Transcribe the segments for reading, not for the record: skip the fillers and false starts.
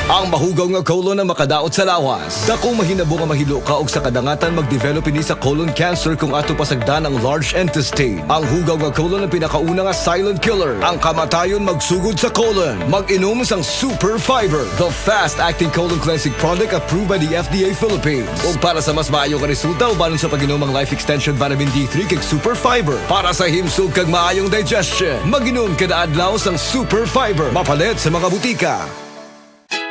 Ang mahugaw nga colon na makadaot sa lawas. Dako mahinabo nga mahilo ka og sa kadangatan mag-develop ini sa colon cancer kung ato pasagdan ang large intestine. Ang hugaw nga colon ang pinakauna nga silent killer. Ang kamatayon magsugod sa colon. Mag-inom sang Super Fiber, the fast-acting colon cleansing product approved by the FDA Philippines. Ug para sa mas maayo nga resulta ubanon sa pag-inom ang Life Extension Vitamin D3 kag Super Fiber para sa himsog kag maayong digestion. Mag-inom kada adlaw sang Super Fiber. Mapalit sa mga butika.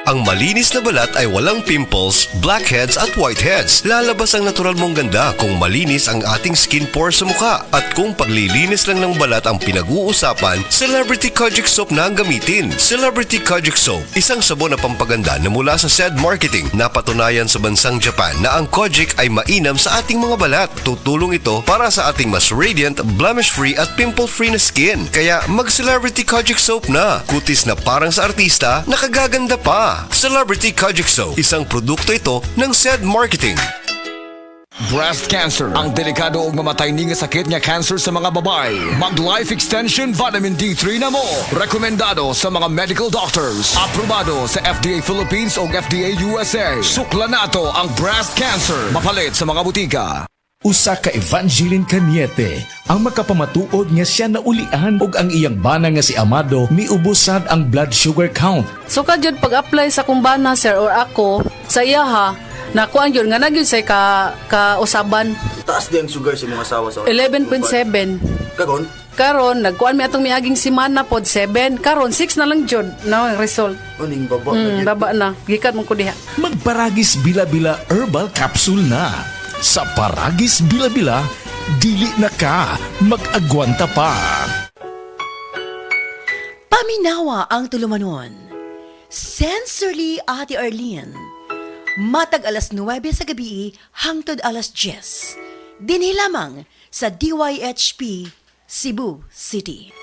Ang malinis na balat ay walang pimples, blackheads at whiteheads. Lalabas ang natural mong ganda kung malinis ang ating skin pores sa mukha. At kung paglilinis lang ng balat ang pinag-uusapan, Celebrity Kojic Soap na ang gamitin. Celebrity Kojic Soap, isang sabon na pampaganda na mula sa SED Marketing. Napatunayan sa bansang Japan na ang Kojic ay mainam sa ating mga balat. Tutulong ito para sa ating mas radiant, blemish-free at pimple-free na skin. Kaya mag-Celebrity Kojic Soap na. Kutis na parang sa artista, nakagaganda pa. Celebrity Kojic Soap, isang produkto ito ng SED Marketing. Breast cancer, ang delikado ug mamatay ni nga sakit nga cancer sa mga babae. Mag Life Extension Vitamin D3 na mo. Rekomendado sa mga medical doctors. Aprobado sa FDA Philippines ug FDA USA. Sukla nato ang breast cancer. Mapalit sa mga butika. Usa ka Evangeline Cañete ang makapamatuod nga siya naulian og ang iyang bana nga si Amado miubusad ang blood sugar count. So kadyod pag-apply sa kumbana sir or ako sa iya ha, nakuan yun nga nagyud say ka usaban Taas din ang sugar sa mga asawa sa 11.7. Kagon? Karon nagkuan mi atong miaging semana pod 7. Karon 6 na lang jud na ang result. Uning baba na yun. Baba na. Gikat mo ko diha. Magparagis bila-bila herbal capsule na. Sa Paragis Bila-Bila, dili na ka mag-agwanta pa. Paminawa ang tulumanon. Sensorily Ate Arlene. Matag alas 9 sa gabi hangtod alas 10. Dinhi lamang sa DYHP Cebu City.